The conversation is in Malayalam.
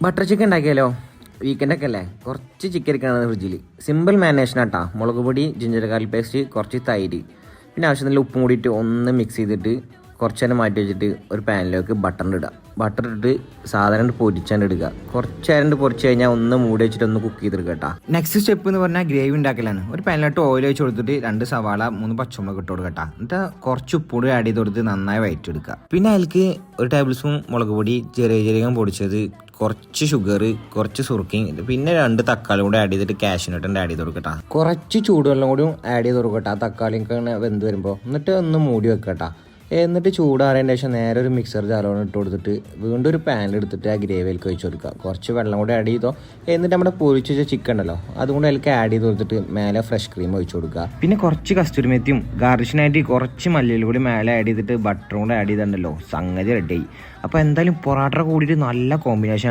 ബട്ടർ ചിക്കൻ ഉണ്ടാക്കിയാലോ? വീക്കെൻഡൊക്കെ അല്ലേ, കുറച്ച് ചിക്കൻ ഇരിക്കണം ഫ്രിഡ്ജിൽ. സിമ്പിൾ മാരിനേഷനാട്ടാ. മുളക് പൊടി, ജിഞ്ചർ ഗാർലിക് പേസ്റ്റ്, കുറച്ച് തൈര്, പിന്നെ ആവശ്യത്തിന് ഉപ്പും കൂടിയിട്ട് ഒന്ന് മിക്സ് ചെയ്തിട്ട് കുറച്ച് നേരം മാറ്റി വെച്ചിട്ട് ഒരു പാനിലേക്ക് ബട്ടർ ഇടുക. ബട്ടർ ഇട്ടിട്ട് സാധാരണ പൊരിച്ചാണ്ട് ഇടുക. കുറച്ച് നേരം പൊരിച്ച് കഴിഞ്ഞാൽ ഒന്ന് മൂടി വെച്ചിട്ട് ഒന്ന് കുക്ക് ചെയ്തെടുക്കുക കേട്ടോ. നെക്സ്റ്റ് സ്റ്റെപ്പ് എന്ന് പറഞ്ഞാൽ ഗ്രേവി ഉണ്ടാക്കലാണ്. ഒരു പാനിലോട്ട് ഓയിൽ വെച്ച് കൊടുത്തിട്ട് 2 സവാള 3 പച്ചമുളക് ഇട്ട് കൊടുക്കട്ടോ. എന്നിട്ട് കുറച്ച് ഉപ്പൂടി ആഡ് ചെയ്ത് കൊടുത്ത് നന്നായി വഴറ്റിയെടുക്കുക. പിന്നെ അതിലേക്ക് 1 ടേബിൾ സ്പൂൺ മുളക് പൊടി, ചെറിയ ജീരകം പൊടിച്ചത്, കുറച്ച് ഷുഗർ, കുറച്ച് സുറുക്കിങ്, പിന്നെ 2 തക്കാളി കൂടെ ആഡ് ചെയ്തിട്ട് കാഷ്യൂനട്ട് ആഡ് ചെയ്ത് കൊടുക്കട്ടാ. കുറച്ച് ചൂടുവെള്ളം കൂടി ആഡ് ചെയ്ത് കൊടുക്കട്ടാ തക്കാളിയൊക്കെ വെന്ത് വരുമ്പോൾ. എന്നിട്ട് ഒന്ന് മൂടി വെക്കട്ടാ. എന്നിട്ട് ചൂടാറിയതിന് ശേഷം നേരെ ഒരു മിക്സർ ജാറോണ് ഇട്ട് കൊടുത്തിട്ട് വീണ്ടും ഒരു പാനിലെടുത്തിട്ട് ആ ഗ്രേവിയിലേക്ക് ഒഴിച്ച് കൊടുക്കുക. കുറച്ച് വെള്ളം കൂടെ ആഡ് ചെയ്തോ. എന്നിട്ട് നമ്മുടെ പൊരിച്ച് വെച്ച ചിക്കൻ ഉണ്ടല്ലോ അതുകൊണ്ട് അതിലേക്ക് ആഡ് ചെയ്ത് കൊടുത്തിട്ട് മേലെ ഫ്രഷ് ക്രീം ഒഴിച്ച് കൊടുക്കുക. പിന്നെ കുറച്ച് കസ്തൂരി മെത്തിയും ഗാർണിഷിനായിട്ട് കുറച്ച് മല്ലിയിലും കൂടി മേലെ ആഡ് ചെയ്തിട്ട് ബട്ടറും കൂടെ ആഡ് ചെയ്തിട്ടുണ്ടല്ലോ, സംഗതി റെഡിയായി. അപ്പോൾ എന്തായാലും പൊറാട്ട കൂടിയിട്ട് നല്ല കോമ്പിനേഷൻ.